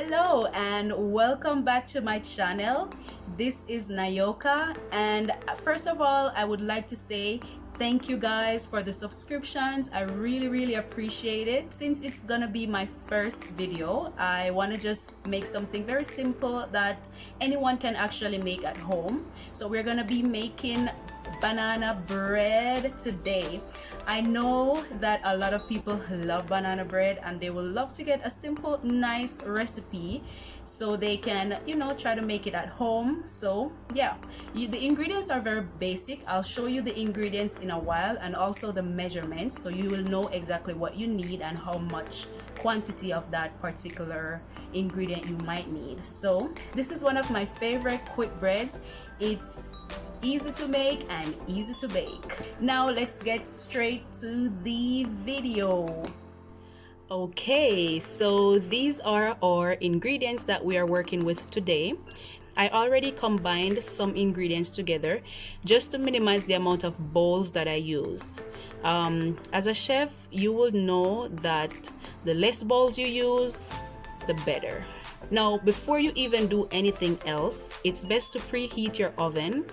Hello and welcome back to my channel. This is Nioka, and first of all I would like to say thank you guys for the subscriptions. I really appreciate it. Since it's gonna be my first video, I want to just make something very simple that anyone can actually make at home. So we're gonna be making banana bread today. I know that a lot of people love banana bread and they will love to get a simple nice recipe so they can, try to make it at home. So yeah, the ingredients are very basic. I'll show you the ingredients in a while and also the measurements, so you will know exactly what you need and how much quantity of that particular ingredient you might need. So this is one of my favorite quick breads. It's easy to make and easy to bake. Now let's get straight to the video. Okay, so these are our ingredients that we are working with today. I already combined some ingredients together just to minimize the amount of bowls that I use. As a chef, you will know that the less bowls you use, the better. Now, before you even do anything else, it's best to preheat your oven.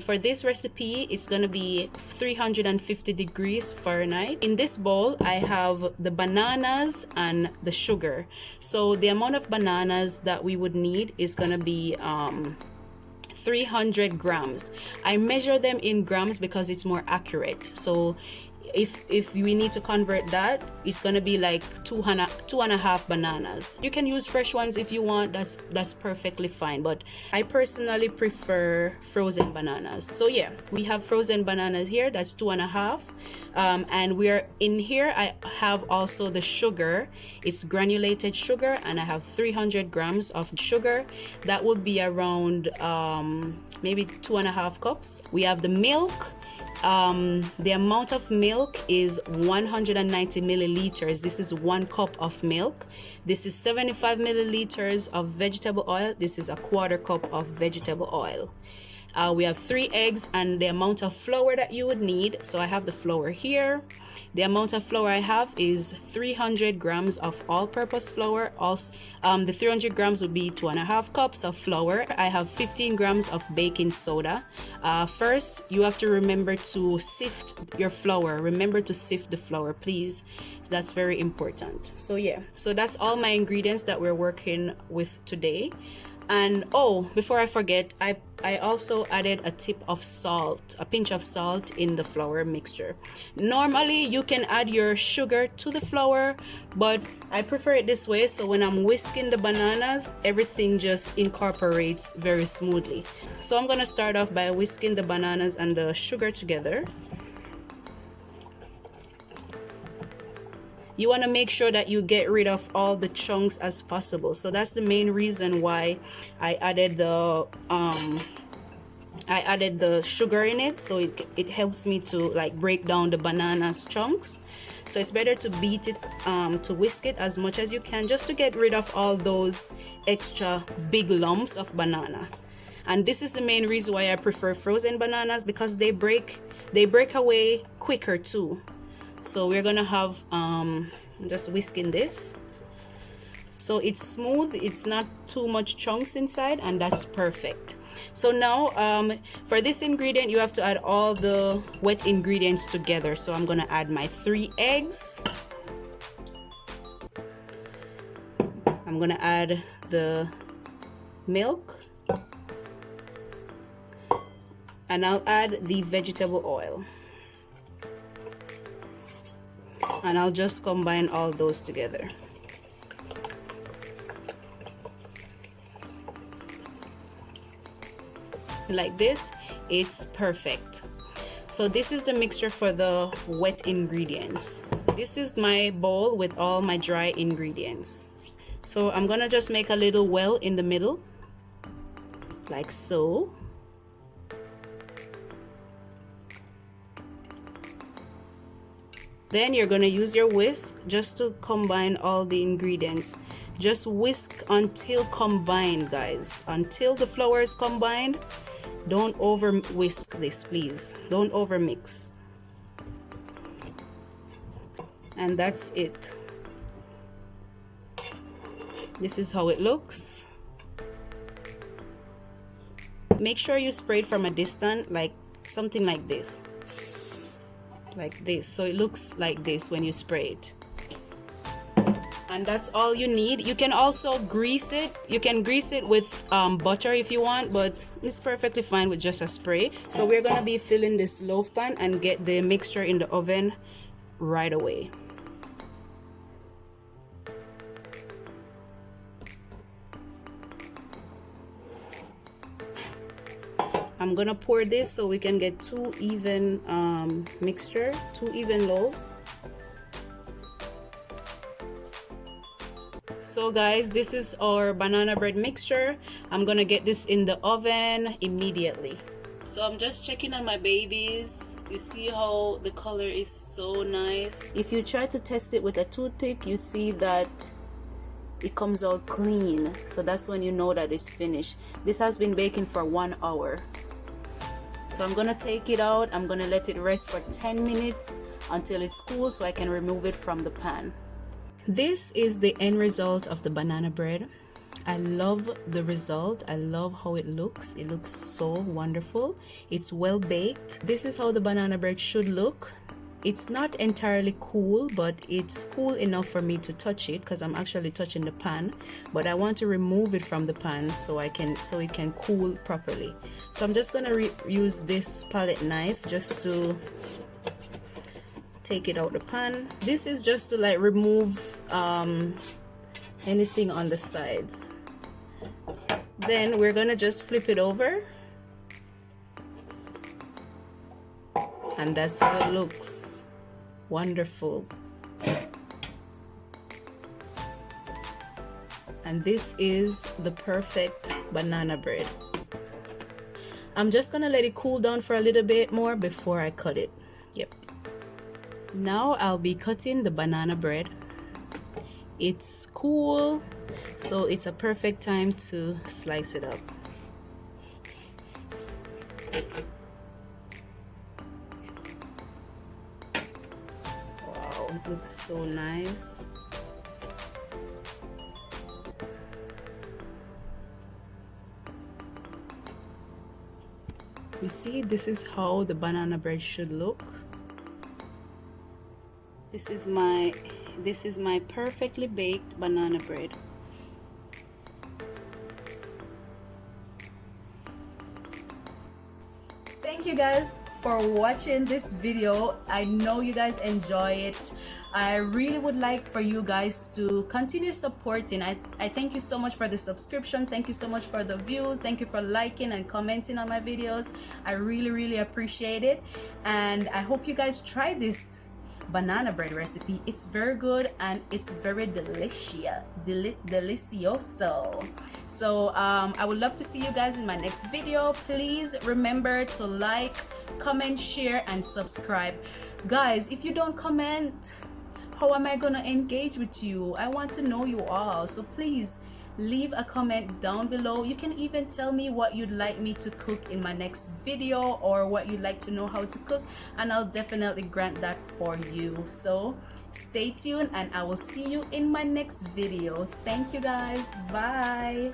For this recipe, it's gonna be 350 degrees Fahrenheit. In this bowl, I have the bananas and the sugar. So the amount of bananas that we would need is gonna be 300 grams. I measure them in grams because it's more accurate. So if we need to convert that, it's gonna be like two and a half bananas. You can use fresh ones if you want. That's perfectly fine, but I personally prefer frozen bananas. So yeah, we have frozen bananas here. That's 2.5, and we're in here. I have also the sugar. It's granulated sugar, and I have 300 grams of sugar. That would be around maybe 2.5 cups. We have the milk. The amount of milk is 190 milliliters. This is 1 cup of milk. This is 75 milliliters of vegetable oil. This is a 1/4 cup of vegetable oil. We have 3 eggs and the amount of flour that you would need. So I have the flour here. The amount of flour I have is 300 grams of all-purpose flour. Also, the 300 grams would be 2.5 cups of flour. I have 15 grams of baking soda. First, you have to remember to sift your flour. Remember to sift the flour, please. So that's very important. So yeah, so that's all my ingredients that we're working with today. And oh, before I forget, I also added a tip of salt, a pinch of salt in the flour mixture. Normally you can add your sugar to the flour, but I prefer it this way, so when I'm whisking the bananas, everything just incorporates very smoothly. So I'm gonna start off by whisking the bananas and the sugar together. You want to make sure that you get rid of all the chunks as possible. So that's the main reason why I added the sugar in it, so it helps me to like break down the bananas chunks. So it's better to beat it, to whisk it as much as you can, just to get rid of all those extra big lumps of banana. And this is the main reason why I prefer frozen bananas, because they break away quicker too. So we're gonna have just whisking this so it's smooth, it's not too much chunks inside, and that's perfect. So now for this ingredient you have to add all the wet ingredients together. So I'm gonna add my 3 eggs. I'm gonna add the milk, and I'll add the vegetable oil. And I'll just combine all those together. Like this, it's perfect. So this is the mixture for the wet ingredients. This is my bowl with all my dry ingredients. So I'm gonna just make a little well in the middle, like so. Then you're going to use your whisk just to combine all the ingredients. Just whisk until combined, guys. Until the flour is combined. Don't over whisk this, please. Don't over mix. And that's it. This is how it looks. Make sure you spray it from a distance, like something like this, so it looks like this when you spray it. And that's all you need. You can also grease it. You can grease it with butter if you want, but it's perfectly fine with just a spray. So we're gonna be filling this loaf pan and get the mixture in the oven right away. I'm gonna pour this so we can get two even two even loaves. So guys, this is our banana bread mixture. I'm gonna get this in the oven immediately. So I'm just checking on my babies. You see how the color is so nice. If you try to test it with a toothpick, you see that it comes out clean. So that's when you know that it's finished. This has been baking for 1 hour. So I'm gonna take it out. I'm gonna let it rest for 10 minutes until it's cool so I can remove it from the pan. This is the end result of the banana bread. I love the result. I love how it looks. It looks so wonderful. It's well baked. This is how the banana bread should look. It's not entirely cool, but it's cool enough for me to touch it because I'm actually touching the pan, but I want to remove it from the pan so it can cool properly. So I'm just gonna use this palette knife just to take it out the pan. This is just to like remove anything on the sides. Then we're gonna just flip it over, and that's how it looks. Wonderful. And this is the perfect banana bread. I'm just gonna let it cool down for a little bit more before I cut it. Yep. Now I'll be cutting the banana bread. It's cool, so it's a perfect time to slice it up. Wow, it looks so nice. You see, this is how the banana bread should look. This is my perfectly baked banana bread. Thank you guys for watching this video. I know you guys enjoy it. I really would like for you guys to continue supporting. I thank you so much for the subscription. Thank you so much for the views. Thank you for liking and commenting on my videos. I really appreciate it, and I hope you guys try this banana bread recipe. It's very good and it's very delicioso. So I would love to see you guys in my next video. Please remember to like, comment, share, and subscribe. Guys, if you don't comment, how am I gonna engage with you? I want to know you all, so please leave a comment down below. You can even tell me what you'd like me to cook in my next video, or what you'd like to know how to cook, and I'll definitely grant that for you. So stay tuned and I will see you in my next video. Thank you guys. Bye.